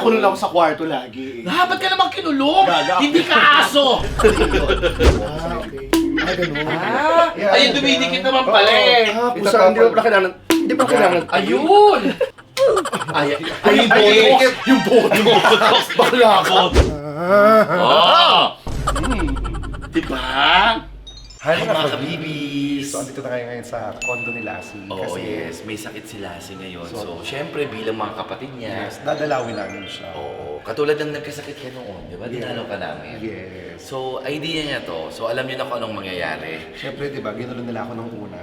Nakakulong ako sa kwarto lagi. Ba't ka naman kinulong? Gaga. Hindi ka aso! Okay. Ganun. Ayun, dumidikit naman pala eh. Pusa, hindi pa kailangan. Hindi pa kailangan. Ayun! Yung botox. Bakla ka. Diba? Hi Ay, mga mga kabibis! So, andito na kayo ngayon sa condo ni Lassie. Oo, yes. May sakit si Lassie ngayon. So, syempre, bilang mga kapatid niya, Yes, dadalawin namin siya. oo, katulad ng nagkasakit ka noon, di ba? Dinalo ka namin. Yes. So, idea niya to. So, alam niyo na kung anong mangyayari. Siyempre, di ba, ginulo nila ako nung una.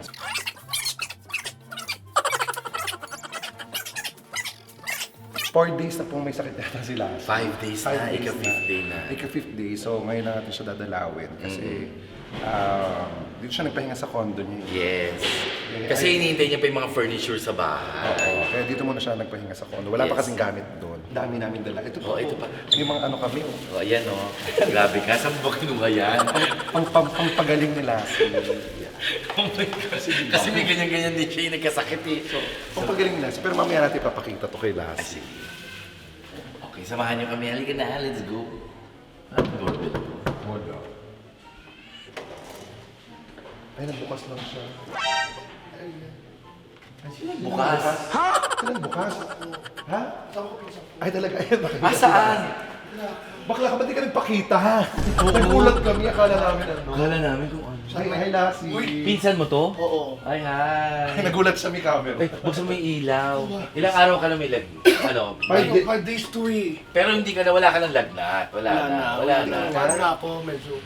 4 days na pong may sakit yata si Lassie. 5 days na, ika-fifth day na. Ika-fifth day. So, ngayon na natin siya dadalawin. Kasi, dito siya nagpahinga sa condo niya. Yes. Kasi hinihintay niya pa yung mga furniture sa bahay. Oo. Kaya dito muna siya nagpahinga sa condo. Wala pa Yes. kasing gamit doon. Dami namin dala. Ito Oh, pa. ito pa. Yung mga ano kami. O, ayan o. Grabe ka. Saan mo ba kinuha yan? Pangpagaling ni Lassie. Oh my God. Kasi may ganyan-ganyan din siya yung nagkasakit eh. So, Pangpagaling ni Lassie. Pero mamaya natin papakita to kay ay, Lassie. sige. Okay, samahan niyo kami. Halika na. Let's go. Doorbell ko. Wala. Ay, nagbukas lang siya. Bukas. Ha? Saan bukas? Ha? Ay, talaga. Ayan, bakit? Saan? Bakla ka, ba't di ka nagpakita? Nagulat kami, akala namin ano. Akala namin kung ano. Ay, Lassie. Pinsan mo to? Oo. Ay, Ay, hi. nagulat siya may camera. Ay, buksan mo yung ilaw. Ilang araw ka na may ano? 5 days to eh. Pero hindi ka na, wala ka ng lagnat. Wala na. Wala na. Wala na ako, medyo.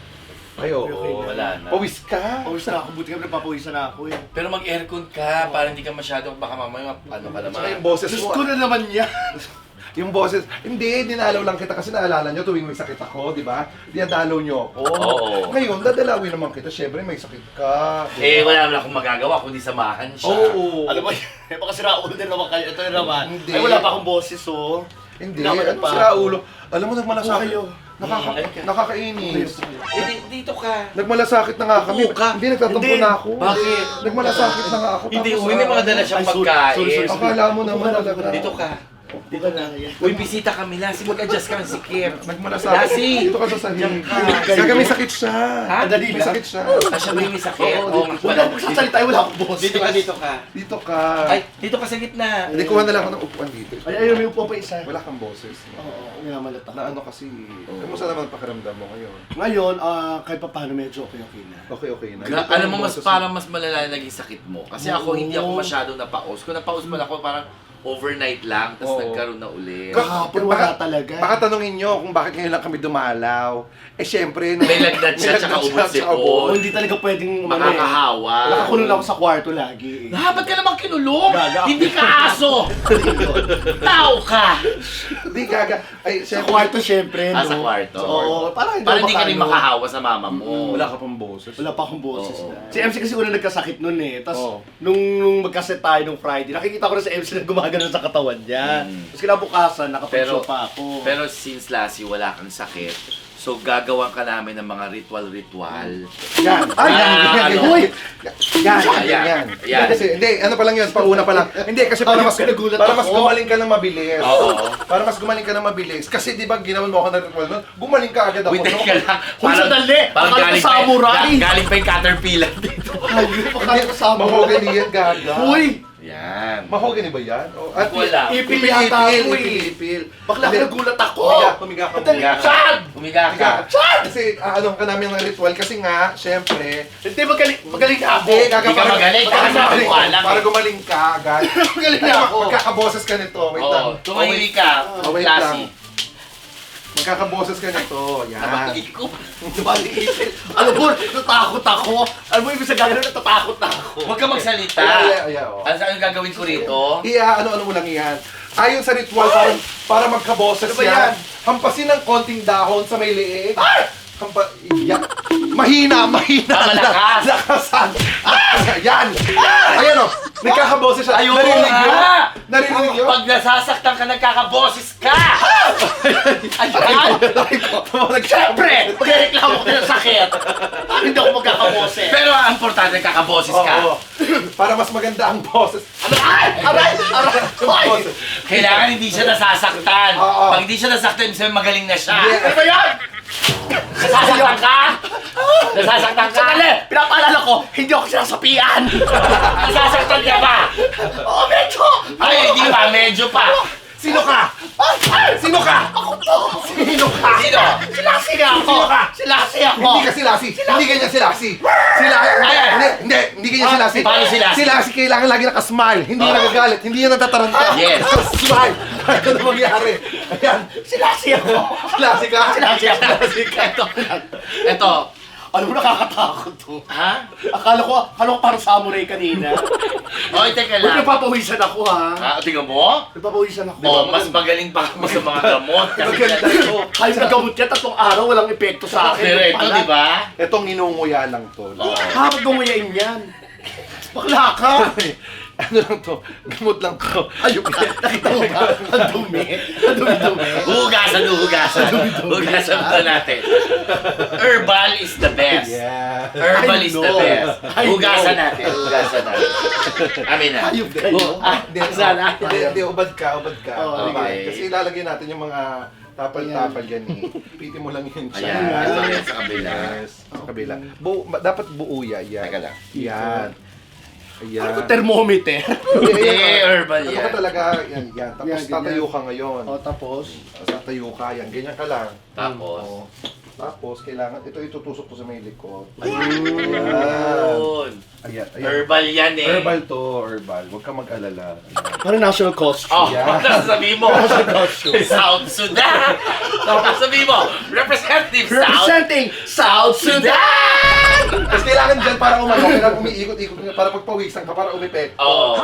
Ay, oo. Wala na. Pawis ka. Pawis na ako, buti ka napapawisan na ako eh. Pero mag-aircon ka para hindi ka masyado, baka mamaya ano ka Saka yung naman. boses Diyos mo. ko na naman yan. Yung boses. Hindi, dinalaw lang kita kasi naalala nyo tuwing may sakit ako, di ba? Dinadalaw nyo ako. Oo. Ngayon, dadalawin naman kita. Siyempre, may sakit ka. di ba? Eh, wala naman akong magagawa kundi samahan siya. Oo. Alam mo, baka sira ulo din naman kayo. Ito naman. Hindi. Ay, wala pa akong boses oh. Hindi, Naman ano pa. sira ulo? Alam mo, nagmalasakit. Kayo. Nakakainis. Eh, dito ka. Nagmalasakit na nga kami. Oo ka. Hindi, nagtatampo Hindi. na ako. Bakit? Nagmalasakit na nga ako. Hindi, tapos, uwi may mga dala siyang Ay, sorry, pagkain. sorry. Akala mo naman talaga. Dito ka. Di ba na yan? Uy, bisita kami. Lassie, mag-adjust ka ng sikip. Nagmalasakit. Lassie! Dito ka sa sahig. Diyan ka. Kaya may sakit siya. Ha? Dali May lang. sakit siya. Siya ba yung may sakit? Oo, Oo, Wala akong sasalita, wala akong boses. Dito ka, dito ka. Dito ka. Ay, dito ka sa gitna. Hindi, kuha na lang ako ng upuan dito. Ay, ayaw, may upo pa isa. Wala kang boses. Oo, minamalata. Na ano kasi, kamusta naman pakiramdam mo ngayon? Ngayon, kahit pa paano medyo okay na. Okay na. Alam mo, parang mas malala naging sakit mo. Kasi ako, hindi ako masyado napaos. Kung napaos man ako, parang overnight lang, tapos Oo. nagkaroon na ulit. Kahapon wala talaga. Baka tanungin nyo kung bakit ngayon lang kami dumalaw. Eh syempre, May lagnat siya, tsaka ubod sipon. O, hindi talaga pwedeng Makakahawa. Nakakulong ako sa kwarto lagi. Ba't ka naman kinulong? Gaga. Hindi ka aso! Tao ka! Hindi gaga. Ay, Sa syempre, kwarto syempre, no? Sa kwarto. Oo, parang Para hindi ka rin makaano. makahawa sa mama mo. wala ka pang boses. Wala pa akong boses Oo. na. Si MC kasi una nagkasakit nun eh. Tapos Oo. nung magkaset tayo nung Friday, nakikita ko na si MC na gumagano sa katawan niya. Tapos kinabukasan, nakapag-show pa ako. Pero since Lassie, wala kang sakit, so gagawan ka namin ng mga ritual-ritual. Yan. Ay, yan. ano? Uy! Yan. Yan. Yan. Kasi, hindi, ano pa lang yun, pauna pa lang. Hindi, kasi para mas, Nagulat para mas ako. gumaling ka ng mabilis. Oo. Para mas gumaling ka ng mabilis. Kasi di ba, ginawan mo ako ng ritual nun, gumaling ka agad ako. Wait, teka lang. Hoy, sandali! Parang Akala ko galing samurai. galing pa yung caterpillar dito. Ay, pakala ko sama. Mahogany yan, gaga. Uy! Yan. Mahogany ba yan? O, at Wala. Ipil yata ako eh. Ipil. Bakla ka nagulat ako! Humiga ka. Humiga ka. Humiga ka. Kasi ano ka namin ng ritual kasi nga, syempre, Hindi, magaling ka ako. hindi, Hindi ka magaling, gumaling kakasawa lang para eh. gumaling ka agad. Magaling Ay, ako. Magkakaboses ka nito. Wait lang. Oo. Tumahimik ka. Oh, wait Lassie. Magkakaboses ka nito. Yan. Nabakiikop. Alam mo, natatakot ako. Alam mo, ibig sabihin na natatakot na ako. Huwag ka magsalita. Oh. Ano gagawin ko rito? Ano mo lang yan. Ayon sa ritual, para magkaboses Ano ba yan, yan? hampasin ng konting dahon sa may liig. Yan. Mahina. Malakas. Lakasan. Yan. Ayan o. Nagkakaboses siya. Ayun Narinig yun? nga! Narinig yun? Pag nasasaktan ka, nagkakaboses ka! Siyempre, magreklamo ko ng sakit. Hindi ako magkakaboses. Pero ang importante, nagkakaboses ka. Oo. Para mas maganda ang boses. Ano? Ay! Aray! Aray! Hoy! Kailangan hindi siya nasasaktan. Oo. Pag hindi siya nasaktan, ibig sabihin magaling na siya. Yeah. Ano ba yan? Nasasaktan ka? Nasasaktan ka? Sandali! Pinapaalala ko, hindi ako sinasapian! Nasasaktan ka ba? Oo, medyo! Ay, hindi pa. Medyo pa. Sino ka? Sino ka? Ako to! Sino ka? Sino? Si Lassie nga ako! Sino ka? Si Lassie ako! Hindi ka si Lassie. Hindi ganyan si Lassie. Hindi ganyan si Lassie. Paano si Lassie? Si Lassie kailangan lagi naka-smile. Hindi Oo. nagagalit. Hindi yan natataranta. Yes. Smile. Ano na mangyari? Ayan. Si Lassie ako! Si Lassie ka? Si Lassie ako! Ito. Ano mo nakakatakot to? Ha? Akala ko parang samurai kanina. Oy, teka Uy, lang. napapawisan ako ha. Tingnan mo? Napapawisan ako. Oh, mas magaling pa ako sa mga gamot. Kasi Maganda ito. Kahit nagamot ka, 3 araw, walang epekto sa akin. Pero ito, Pala. di ba? Itong inunguya lang to. Ha, ba't gumuyain yan? Bakla ka! Ano lang to? Gamot lang to. Ayun, nakita mo ba? Ang dumi. Ang dumi-dumi. Hugasan. Hugasan mo natin. Herbal is the best. Yeah. Herbal I is the know. best. I Hugasan know. natin. Amin na. Ayun kayo. Hindi, Sana. Hindi, ubad ka. Oh, okay. Kasi ilalagay natin yung mga tapal-tapal yan eh. Piti mo lang yun siya. Ayan. Ito yan sa kabila. Yes, sa kabila. Dapat buo yan. Teka lang. Yan. Ayan. Ano ko thermometer? Hindi, herbal Ano yan. ka talaga? Yan. Tapos Yan, ganyan. tatayo ka ngayon. O, tapos? Tatayo ka. Yan. Ganyan ka lang. Tapos. Oo. Tapos, kailangan, ito itutusok to sa may likod. Ayun. Ayan. Herbal yan eh. Herbal to, herbal. Huwag ka mag-alala. Parang national costume. Oh, Yan. tapos sabihin mo, South Sudan! Tapos sabihin mo, Representative South Representing South Sudan! Tapos kailangan dyan para kailangan umiikot-ikot para pagpawisan ka, para umepekto. Oo.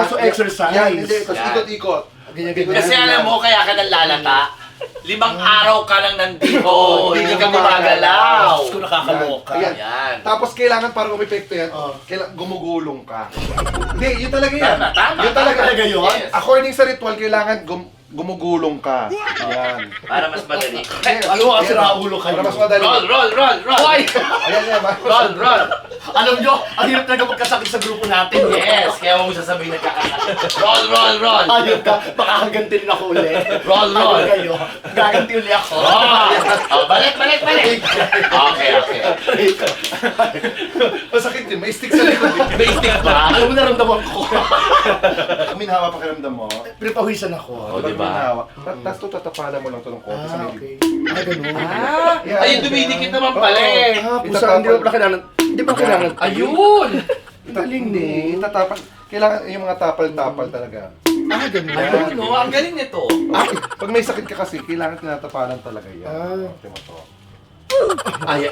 So exercise. Yan, hindi. Tapos Yan. ikot-ikot. Ganyan-ganyan. Kasi alam mo, kaya ka nalalata. 5 araw ka lang nandito. Hindi ka gumagalaw. Diyos ko, nakakaloka. Ayan. Yan. Tapos kailangan para umepekto yan, Oh. kailangan gumugulong ka. Hindi, yun talaga yan. Tama. Yun talaga. Talaga yun? Yes. According sa ritual, kailangan gumugulong ka. Ayan. Para mas madali. Ano mo kasi nakaulo kayo? Para mas madali. Roll! Hoy! Ayan yan. Roll! Alam nyo, ang hirap talaga magkasakit sa grupo natin. Yes! Kaya huwag mo sasabihin nagkakasakit. Roll! Ayun ka, baka hagantin ako ulit. Roll! Ano kayo? Gaganti uli ako. Balik! Okay. Masakit yun. May stick sa likod. Basic ba? Alam mo, naramdaman ko. Minhawa pakiramdam mo. Pinapawisan ako. Oh, diba? Minhawa. Tapos to tatapalan mo lang to ng konti sa may Okay. Ganun. Ayun, dumidikit naman pala eh. Pusa, hindi mo pala kailangan. Hindi pa kailangan. Ayun! Galing Hindi, tatapal. Kailangan yung mga tapal-tapal talaga. Ganun. Ayun, no? Ang galing nito. Pag may sakit ka kasi, kailangan tinatapalan talaga yan. Tingnan mo to. Ay,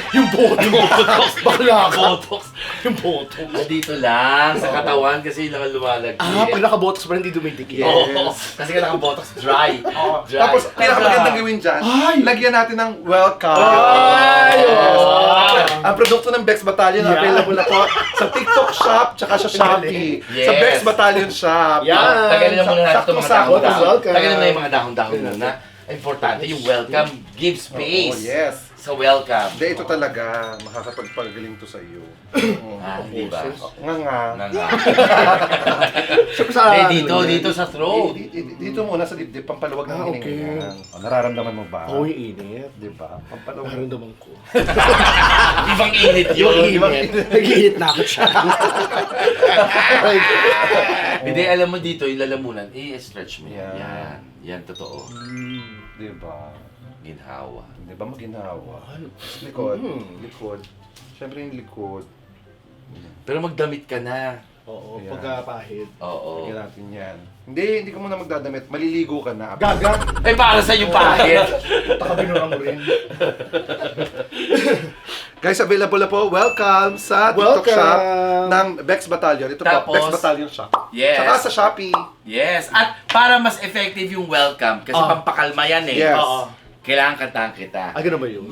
Yung botox. Bakla ka. Botox. Yung botox. Dito lang, sa katawan kasi yun lang ang lumalagay. Pag nakabotox pa hindi dumidikit. Oo. Kasi ka naka-botox dry. Dry. Tapos, pinakamagandang gawin dyan, lagyan natin ng welcome. Ay! Ang produkto ng Bex Battalion, Yeah. available na po sa TikTok shop, tsaka sa Shopee. Yes. Sa Bex Battalion shop. Yeah. Tagalin na muna natin itong mga Sakto-sakto. dahon-dahon. Welcome. Tagalin na yung mga dahon-dahon muna. Importante yung welcome, give Oh, space yes. sa welcome. Hindi, ito talaga, makakapagpagaling to sa iyo. Di ba? Nga. Dito sa throat. Dito muna sa dibdib, pampaluwag ng Okay. hininga. Nararamdaman mo ba? Oo, yung init. Di ba? Pampaluwag. Nararamdaman ko. Ibang init yun. Nag-iinit na ako siya. Hindi, alam mo dito, yung lalamunan, i-stretch mo. Yan. Yan, totoo. Di ba? Ginhawa. Di ba maginhawa? Likod. Likod. Siyempre yung likod. Pero magdamit ka na. Oo, Yeah. pagkapahid. Oo. Lagyan natin yan. Hindi ka muna magdadamit. Maliligo ka na. Gaga! Eh, para sa yung pahit. Taka binura mo rin. Guys, available na po. Welcome sa TikTok Welcome. shop ng Bex Battalion. Ito Tapos, po, Bex Battalion shop. Yes. Saka sa Shopee. Yes. At para mas effective yung welcome, kasi pampakalma yan eh. Yes. Oo. Kailangan kantahan kita. Ganun ba yun?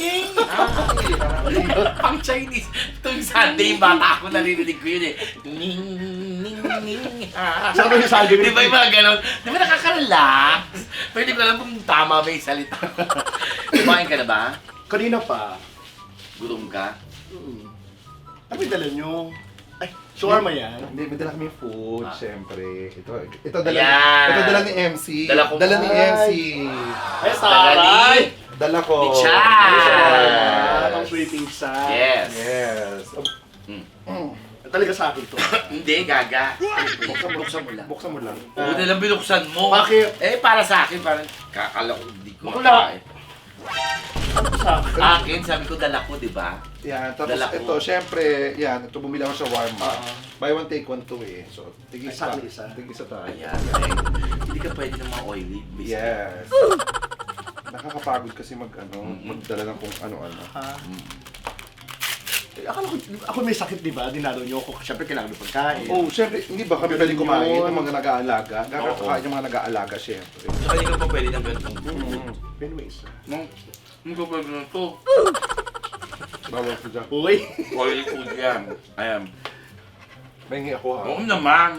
ning. Pang Chinese. Tuwing Sunday, bata ako naririnig ko yun eh. Ning, ning, ning. Saka yung Sunday. Di ba yung mga ganon? Di ba nakaka-relax? Pero di ko alam kung tama ba yung salita. Kumain ka na ba? Kanina pa. Gutom ka? Ano yung dala nyo? Ay, shawarma yan. Hindi, may dala kami food, Ah. syempre. Ito dala, Ayan. ito dala ni MC. Dala ko Dala ni po. MC. Ay, taray! Dala ko. Ni Chan. Ang sweeping sa. Yes. Yes. Talaga sa akin to. Hindi, gaga. Buksan mo lang. Buksan mo lang. Oo, na lang binuksan mo. Bakit? Eh, para sa akin, parang kakala ko hindi ko Bakla. makain. Sa akin. Akin, sabi ko dala ko, di ba? Yan, tapos Dala ko. ito, syempre, yan, ito bumili ako sa shawarma. Oo. Buy one, take one to eh. So, tigis Ay, sa pa. akin isa. Tigis tayo. Ayan. Hindi ka pwede ng mga oily. Biscuit. Yes. Nakakapagod kasi magdala ng kung ano-ano. Eh, akala ko, ako may sakit, di ba? Dinalo nyo ako. Siyempre, kailangan ng pagkain. Oh, syempre, hindi ba kami Ganun pwede kumain yun. ng mga nag-aalaga? Oo. Kakakain yung mga nag-aalaga, syempre. Saka hindi ka pa pwede ng ganitong Pero may isa. Hindi ka pwede na ito. Bawal ko dyan. Uy! Oily food yan. Ayan. Mahingi ako ha. Oo naman.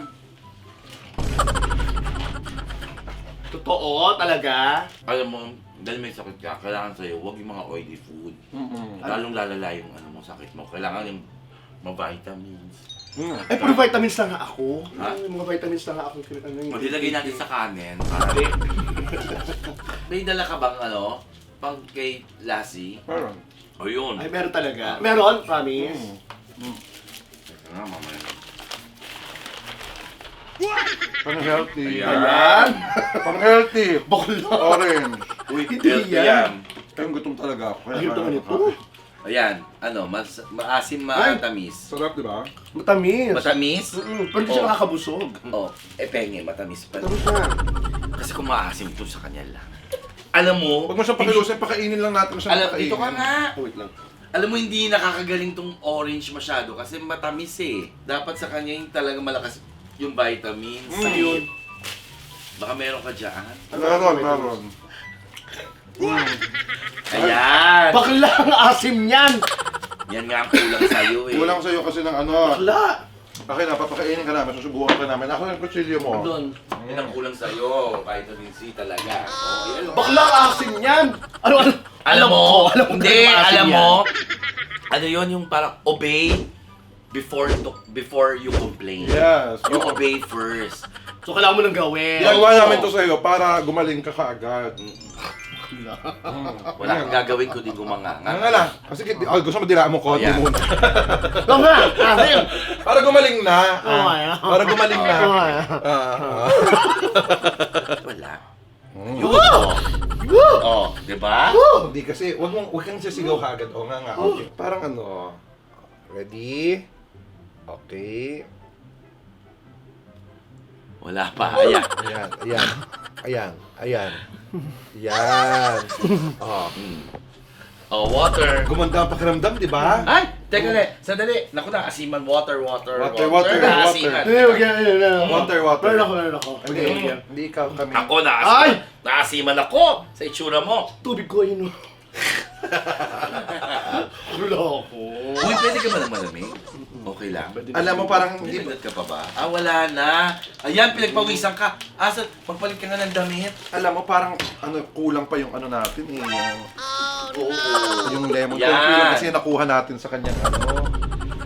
Totoo, talaga. Alam mo, dahil may sakit ka, kailangan sa'yo, huwag yung mga oily food. Lalong lalala yung sakit mo. Kailangan yung mga vitamins. Eh, puro vitamins na nga ako. Ha? Yung mga vitamins na nga ako. Maglilagay natin sa kanin. Para... May dala ka bang pang kay Lassie? Meron. O yun. Ay, meron talaga. Meron, promise. Teka nga, mamaya. Pang healthy. Ayan. Pang healthy. Bakla. Orange. Uy, Hindi healthy yan. yan. Kaya gutom talaga ako. Kaya Ayun naman ito. Ayan, maasim matamis. Sarap, di ba? Matamis. Matamis? Pero hindi siya Oh. nakakabusog. Penge, matamis pa. Matamis na. Kasi kung maasim ito sa kanya lang. Alam mo, Huwag mo siyang pakilusin, pakainin lang natin siya. alam, dito ka nga. Wait lang. Alam mo, hindi nakakagaling tong orange masyado kasi matamis eh. Dapat sa kanya yung talaga malakas yung vitamins. Ayun. Baka meron ka dyan. Meron. Ayan! Bakla ang asim niyan! Yan nga ang kulang sa'yo eh. Kulang sa'yo kasi ng Bakla! Okay na, papakainin ka namin, susubukan ka namin. Ako yung kutsilyo mo. Doon. Yan ang kulang sa'yo. Vitamin C talaga. Oh, yan. Bakla ang asim niyan! Ano? Alam mo, alam ko hindi, talaga maasim alam yan. mo, ano yun yung parang obey before you complain. Yes. You oo. obey first. So, kailangan mo nang gawin. Ginagawa namin to sa'yo para gumaling ka kaagad. Wala kang gagawin ko di gumanga. Nga lang. Kasi gusto mo dilaan mo konti Ayan. muna. Oo nga! Asim! Para gumaling na. Oo nga. Para gumaling na. Oo nga. Wala. Mm. Yun. Woo! Oh, di ba? Hindi kasi, huwag kang sisigaw agad. O nga. Okay. Parang ano. Ready? Okay. Wala pa. Ayan. Ayan. Oh. Oh, water. Gumanda ang pakiramdam, di ba? Ay! Teka na. Sandali. Naku na, asiman. Water. Water. Naasiman. Hindi, yan. Water. Meron ako. Okay. Hindi ikaw kami. Ako Ay! naasiman ako sa itsura mo. Tubig ko yun. Wala ako. Uy, pwede ka ba ng malamig? Okay lang. Alam mo, parang hindi Hindi ka pa ba? Ah, wala na. Ayan, pinagpawisan ka. Asa, magpalit ka na ng damit. alam mo, parang kulang pa yung natin eh. Yung lemon. Yan. Konti lang kasi nakuha natin sa kanyang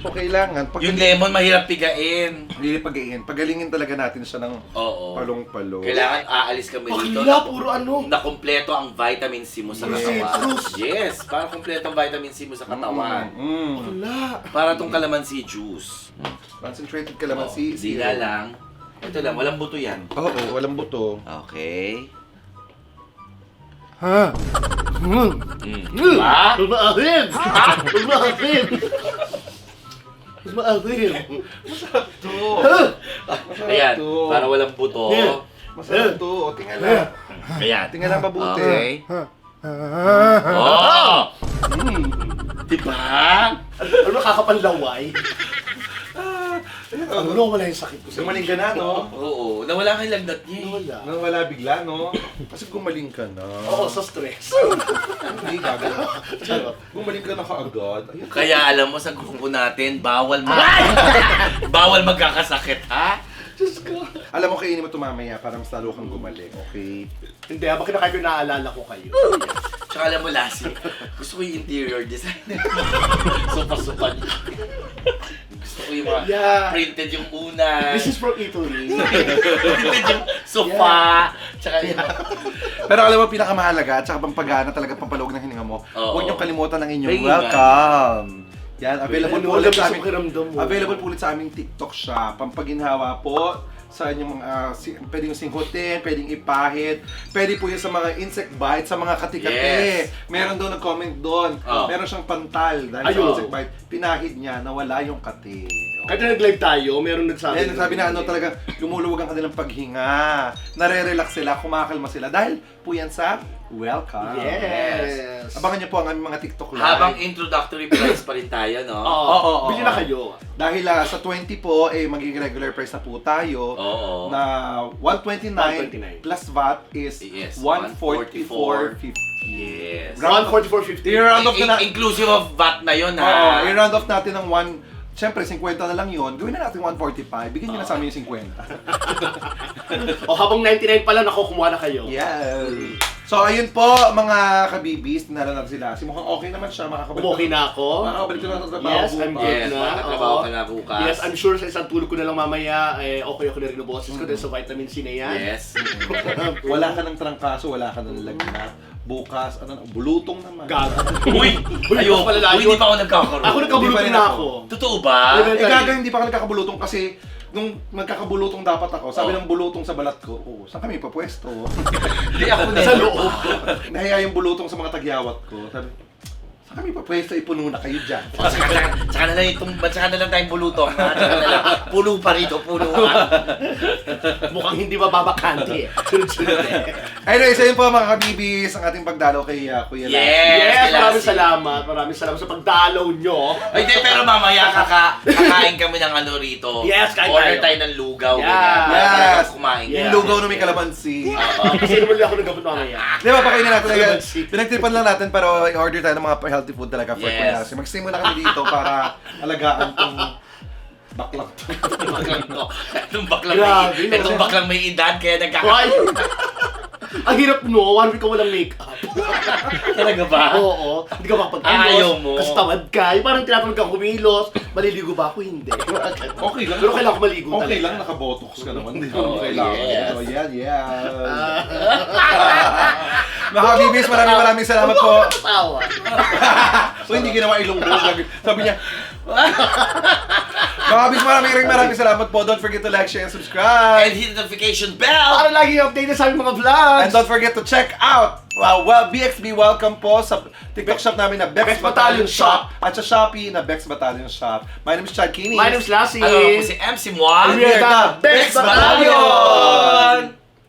So, kailangan, pag Yung lemon, mahirap pigain. hindi pagalingin talaga natin siya ng Oo. palong-palo. Kailangan aalis kami dito. Bakla, puro ano. Na kumpleto ang vitamin C mo sa katawan. Yes, para kumpleto ang vitamin C mo sa katawan. Wala. Para tong calamansi juice. Concentrated kalamansi. Di na lang. Ito lang, walang buto yan. Oo, walang buto. Okay. Ha? Diba? Maasim! Maasim! Maasim! Ito. Ayan, to. para walang buto. Yeah. Masarap to. O, tingnan na. Ayan. Tingnan na mabuti. Okay. Oh! Diba? Ano nakakapanlaway? Ayan Ano, wala yung sakit ko sa Gumaling ka na, no? Oo, nawala kang lagnat niya. Wala. Nawala bigla, no? Kasi gumaling ka na. Oo, sa stress. Hindi, gagawin. Gumaling ka na kaagad. Ayun. Kaya alam mo sa grupo natin, bawal bawal magkakasakit, ha? Diyos ko. Alam mo, kainin mo ito mamaya para mas lalo kang gumaling, okay? Hindi, habang kinakain ko, naaalala ko kayo. Tsaka alam mo, Lassie, gusto ko yung interior design. Sopa-sopa niya. Gusto ko yung mga Yeah. printed yung una. This is from Italy. Printed yung sofa. Tsaka yung Pero alam mo, pinakamahalaga at saka pampagana talaga pampalawag ng hininga mo. Oo. Huwag niyong kalimutan ng inyong Tingnan. welcome. Yan, available po ulit sa aming, pakiramdam mo. available po ulit sa aming TikTok shop. Pampaginhawa po sa inyong mga, pwedeng singhutin, pwedeng ipahid, pwede po yun sa mga insect bites, sa mga kati-kati. Yes. Meron doon nag-comment doon, Oh. meron siyang pantal dahil Ayun. sa insect bite, pinahid niya, nawala yung kati. Kahit na nag-live tayo, meron nagsabi. Eh, nagsabi na ano talaga, lumuluwag ang kanilang paghinga, nare-relax sila, kumakalma sila dahil po yan sa welcome. Yes. Abangan niyo po ang aming mga TikTok live. habang introductory price pa rin tayo, no? Oo, Oo. bili na kayo. Dahil sa 20 po, magiging regular price na po tayo. Oo. Na 129 129. plus VAT is Yes, 144.50. Yes. Round 144.50. I-round off na Inclusive of VAT na yun, Oo, ha? i-round off natin ng Siyempre, 50 na lang yun. Gawin na natin 145. Bigyan niyo na sa amin yung 50. O habang 99 pala, naku, kumuha na kayo. Yeah. So, ayun po, mga kabibis. Tinala natin sila. Mukhang okay naman siya. Makakabalik Okay na ako. Makakabalik ko na sa trabaho. Yes, I'm good Yes, na. makatrabaho Oo. ka na bukas. Yes, I'm sure sa isang tulog ko na lang mamaya, okay na rin ang boses ko dahil sa vitamin C na yan. Yes. Wala ka ng trangkaso, wala ka ng lagnat. Bukas, bulutong naman. Gago. Uy! Ayoko. pala layo. Uy, hindi pa ako nagkakaroon. Ako nagkabulutong Hindi pa rin na ako. ako. Totoo ba? Gagawin hindi pa ka nagkakabulutong kasi nung magkakabulutong dapat ako, sabi Oh. ng bulutong sa balat ko, saan kami papwesto? Hindi ako Sa loob. Nahiya yung bulutong sa mga tagyawat ko. Sabi, saan kami papwesto? Ipuno na kayo dyan. O, tsaka na lang tsaka na lang tayong bulutong, ha? Tsaka na lang. Puno pa rito, puno ha? Mukhang hindi mababakante eh. Sunod-sunod eh. Anyway, so yun po mga kabibis, ang ating pagdalaw kay Kuya Lassie. Yes, Maraming Lassie. salamat. Maraming salamat sa pagdalaw nyo. Ay, di, pero mamaya kakain kami ng ano rito. Yes, kain Order tayo. tayo ng lugaw. Yes. ganyan. Yes. Kumain. Yung lugaw na may kalamansi. Kasi naman ako nagabot mamaya. Di ba, pakainin natin agad. Calamansi. Pinagtripan lang natin pero i-order tayo ng mga healthy food talaga for Yes. Kuya Lassie. Mag-stay muna kami dito para alagaan tong baklang to. Baklang to. Grabe, Itong no? baklang may edad, kaya Why? nagkakaroon. Ang hirap no, 1 week ka walang make-up. Talaga ba? Oo. Hindi ka makapag-ilos. Ayaw mo. Kasi tamad ka. Yung parang tinatanong kang kumilos. Maliligo ba ako? Hindi. Okay lang. Pero kailangan ko maligo Okay talaga. lang, naka-botox ka naman. Di ba? Oh, Kailangan. yes. So, yan. Mga kabibis, maraming salamat po. Tawa. So, hindi ginawa ilong mo. Sabi niya, mga kabibis, maraming salamat po. Don't forget to like, share, and subscribe. And hit the notification bell! Para lagi update sa aming mga vlogs. And don't forget to check out BXB Welcome po sa TikTok shop namin na Bex Bex Battalion Battalion Shop at sa Shopee na Bex Battalion Shop. My name is Chad Kinis. My name's Lassie. Ano po si MC Moa? And we are the Bex Battalion!